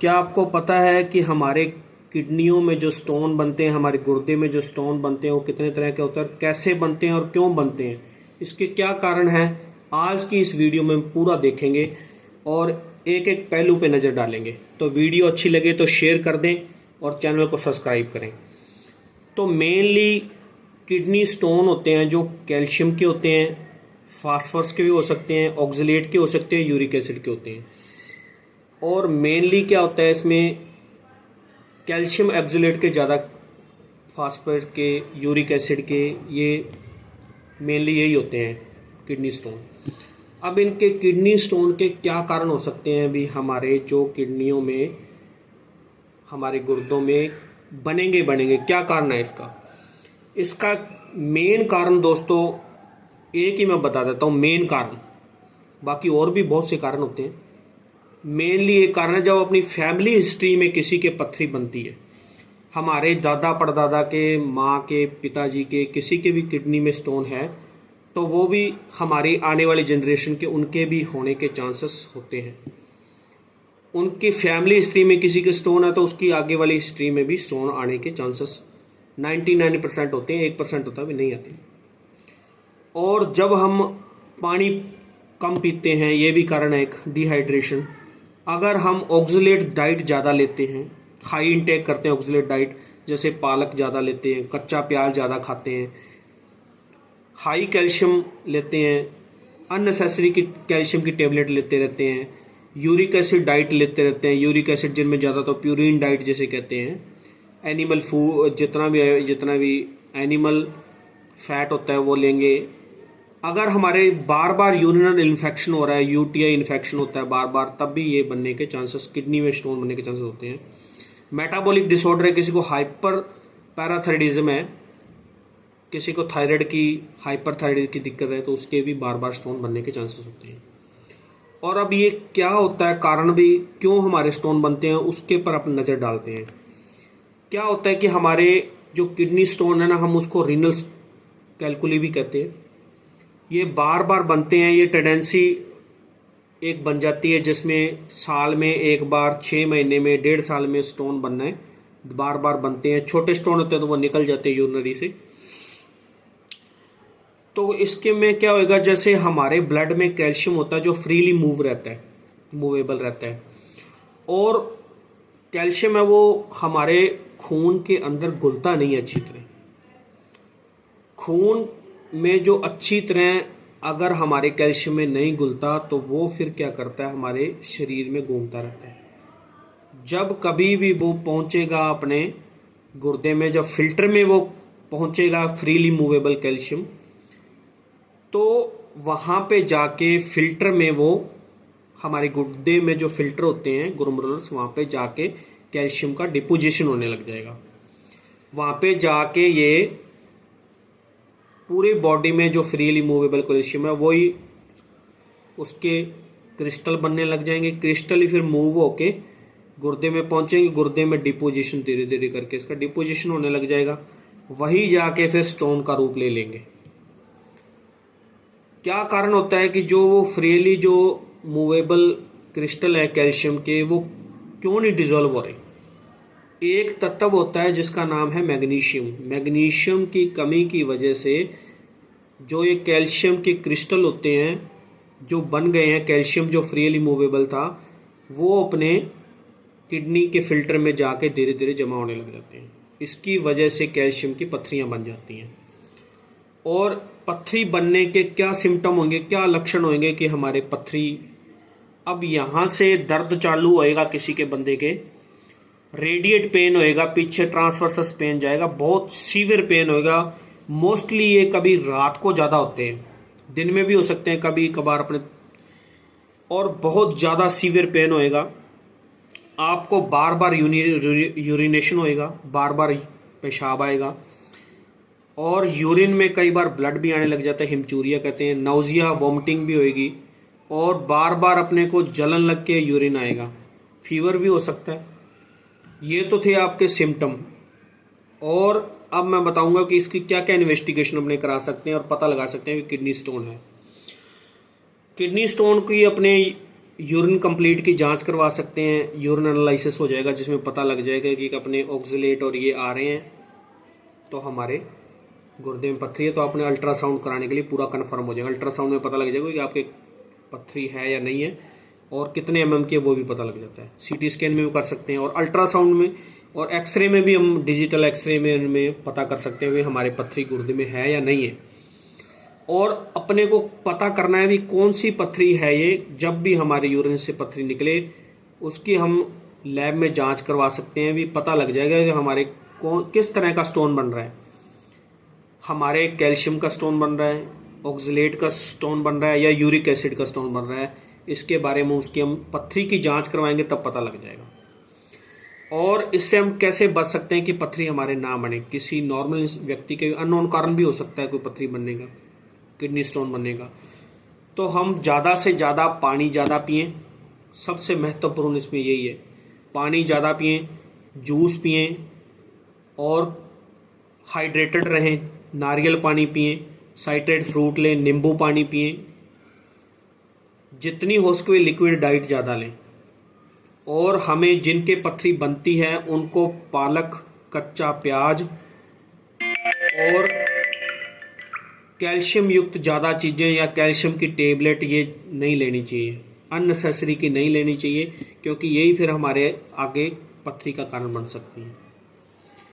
क्या आपको पता है कि हमारे किडनियों में जो स्टोन बनते हैं, हमारे गुर्दे में जो स्टोन बनते हैं, वो कितने तरह के होते हैं, कैसे बनते हैं और क्यों बनते हैं, इसके क्या कारण हैं? आज की इस वीडियो में पूरा देखेंगे और एक एक पहलू पे नज़र डालेंगे। तो वीडियो अच्छी लगे तो शेयर कर दें और चैनल को सब्सक्राइब करें। तो मेनली किडनी स्टोन होते हैं जो कैल्शियम के होते हैं, फास्फोरस के भी हो सकते हैं, ऑक्सलेट के हो सकते हैं, यूरिक एसिड के होते हैं। और मेनली क्या होता है इसमें, कैल्शियम ऑक्सलेट के ज़्यादा, फास्फोरस के, यूरिक एसिड के, ये मेनली यही होते हैं किडनी स्टोन। अब इनके किडनी स्टोन के क्या कारण हो सकते हैं? भी हमारे जो किडनियों में, हमारे गुर्दों में बनेंगे क्या कारण है इसका? इसका मेन कारण दोस्तों एक ही मैं बता देता हूँ, मेन कारण, बाकी और भी बहुत से कारण होते हैं। मेनली एक कारण है, जब अपनी फैमिली हिस्ट्री में किसी के पत्थरी बनती है, हमारे दादा परदादा के, माँ के, पिताजी के, किसी के भी किडनी में स्टोन है, तो वो भी हमारी आने वाली जनरेशन के, उनके भी होने के चांसेस होते हैं। उनकी फैमिली हिस्ट्री में किसी के स्टोन है तो उसकी आगे वाली हिस्ट्री में भी स्टोन आने के चांसेस 99% होते हैं, 1% होता भी नहीं आते। और जब हम पानी कम पीते हैं, ये भी कारण है एक, डिहाइड्रेशन। अगर हम ऑक्सलेट डाइट ज़्यादा लेते हैं, हाई इंटेक करते हैं ऑक्सलेट डाइट, जैसे पालक ज़्यादा लेते हैं, कच्चा प्याज ज़्यादा खाते हैं, हाई कैल्शियम लेते हैं, अननेसेसरी की कैल्शियम की टेबलेट लेते रहते हैं, यूरिक एसिड डाइट लेते रहते हैं, यूरिक एसिड जिनमें ज़्यादा तो प्यूरिन डाइट जैसे कहते हैं, एनिमल फूड जितना भी एनिमल फैट होता है वो लेंगे। अगर हमारे बार बार यूरिनल इन्फेक्शन हो रहा है, यूटीआई इन्फेक्शन होता है बार बार, तब भी ये बनने के चांसेस, किडनी में स्टोन बनने के चांसेस होते हैं। मेटाबॉलिक डिसऑर्डर है, किसी को हाइपर पैराथायराइडिज्म है, किसी को थायराइड की, हाइपरथायराइड की दिक्कत है, तो उसके भी बार बार स्टोन बनने के चांसेस होते हैं। और अब ये क्या होता है, कारण भी क्यों हमारे स्टोन बनते हैं, उसके पर अपन नज़र डालते हैं। क्या होता है कि हमारे जो किडनी स्टोन है ना, हम उसको रीनल कैलकुली भी कहते हैं, ये बार बार बनते हैं। ये टेंडेंसी एक बन जाती है जिसमें साल में एक बार, 6 महीने में, 1.5 साल में स्टोन बनना है, बार बार बनते हैं। छोटे स्टोन होते हैं तो वो निकल जाते हैं यूरिनरी से। तो इसके में क्या होएगा, जैसे हमारे ब्लड में कैल्शियम होता है जो फ्रीली मूव रहता है, मूवेबल रहता है, और कैल्शियम है वो हमारे खून के अंदर घुलता नहीं है अच्छी तरह। खून में जो अच्छी तरह अगर हमारे कैल्शियम में नहीं घुलता तो वो फिर क्या करता है, हमारे शरीर में घूमता रहता है। जब कभी भी वो पहुंचेगा अपने गुर्दे में, जब फिल्टर में वो पहुंचेगा फ्रीली मूवेबल कैल्शियम, तो वहाँ पे जाके फिल्टर में वो, हमारे गुर्दे में जो फिल्टर होते हैं ग्लोमेरुलस, वहाँ पे जाके कैल्शियम का डिपोजिशन होने लग जाएगा। वहाँ पे जाके ये पूरे बॉडी में जो फ्रीली मूवेबल कैल्शियम है वही, उसके क्रिस्टल बनने लग जाएंगे। क्रिस्टल ही फिर मूव होके गुर्दे में पहुँचेंगे, गुर्दे में डिपोजिशन धीरे धीरे करके इसका डिपोजिशन होने लग जाएगा, वही जाके फिर स्टोन का रूप ले लेंगे। क्या कारण होता है कि जो वो फ्रीली जो मूवेबल क्रिस्टल है कैल्शियम के, वो क्यों नहीं डिसॉल्व हो रहे? एक तत्व होता है जिसका नाम है मैग्नीशियम। मैग्नीशियम की कमी की वजह से जो ये कैल्शियम के क्रिस्टल होते हैं जो बन गए हैं, कैल्शियम जो फ्रीली मूवेबल था, वो अपने किडनी के फिल्टर में जाके धीरे धीरे जमा होने लग जाते हैं। इसकी वजह से कैल्शियम की पत्थरियाँ बन जाती हैं। और पत्थरी बनने के क्या सिम्टम होंगे, क्या लक्षण होंगे कि हमारे पत्थरी, अब यहाँ से दर्द चालू होएगा किसी के बंदे के, रेडिएट पेन होएगा, पीछे ट्रांसवर्सस पेन जाएगा, बहुत सीवियर पेन होएगा। मोस्टली ये कभी रात को ज़्यादा होते हैं, दिन में भी हो सकते हैं कभी कभार अपने, और बहुत ज़्यादा सीवियर पेन होएगा। आपको बार बार यूरिनेशन होएगा, बार बार पेशाब आएगा, और यूरिन में कई बार ब्लड भी आने लग जाता है, हिमचूरिया कहते हैं। नाउजिया, वॉमिटिंग भी होएगी, और बार बार अपने को जलन लग के यूरिन आएगा, फीवर भी हो सकता है। ये तो थे आपके सिम्टम। और अब मैं बताऊंगा कि इसकी क्या क्या इन्वेस्टिगेशन अपने करा सकते हैं और पता लगा सकते हैं कि किडनी स्टोन है। किडनी स्टोन की अपने यूरिन कंप्लीट की जांच करवा सकते हैं। यूरिन एनालिसिस हो जाएगा जिसमें पता लग जाएगा कि अपने ऑक्सलेट और ये आ रहे हैं तो हमारे गुर्दे में पत्थरी है। तो आपने अल्ट्रासाउंड कराने के लिए पूरा कंफर्म हो जाएगा। अल्ट्रासाउंड में पता लग जाएगा कि आपके पत्थरी है या नहीं है और कितने mm की है वो भी पता लग जाता है। सीटी स्कैन में भी कर सकते हैं और अल्ट्रासाउंड में और एक्सरे में भी हम डिजिटल एक्सरे में पता कर सकते हैं कि हमारे पत्थरी गुर्दे में है या नहीं है। और अपने को पता करना है भी कौन सी पत्थरी है ये। जब भी हमारे यूरिन से पत्थरी निकले उसकी हम लैब में जांच करवा सकते हैं, भी पता लग जाएगा कि हमारे किस तरह का स्टोन बन रहा है। हमारे कैल्शियम का स्टोन बन रहा है, ऑक्सलेट का स्टोन बन रहा है या यूरिक एसिड का स्टोन बन रहा है, इसके बारे में उसकी हम पत्थरी की जांच करवाएंगे तब पता लग जाएगा। और इससे हम कैसे बच सकते हैं कि पत्थरी हमारे ना बने। किसी नॉर्मल व्यक्ति के अननोन कारण भी हो सकता है कोई पत्थरी बनने का, किडनी स्टोन बनने का। तो हम ज़्यादा से ज़्यादा पानी ज़्यादा पिएं, सबसे महत्वपूर्ण इसमें यही है। पानी ज़्यादा पिएं, जूस पिएं और हाइड्रेटेड रहें। नारियल पानी पिएं, साइट्रेट फ्रूट लें, नींबू पानी पिएं, जितनी हो सके लिक्विड डाइट ज़्यादा लें। और हमें जिनके पत्थरी बनती है उनको पालक, कच्चा प्याज और कैल्शियम युक्त ज़्यादा चीज़ें या कैल्शियम की टेबलेट ये नहीं लेनी चाहिए, अननेसेसरी की नहीं लेनी चाहिए, क्योंकि यही फिर हमारे आगे पत्थरी का कारण बन सकती है।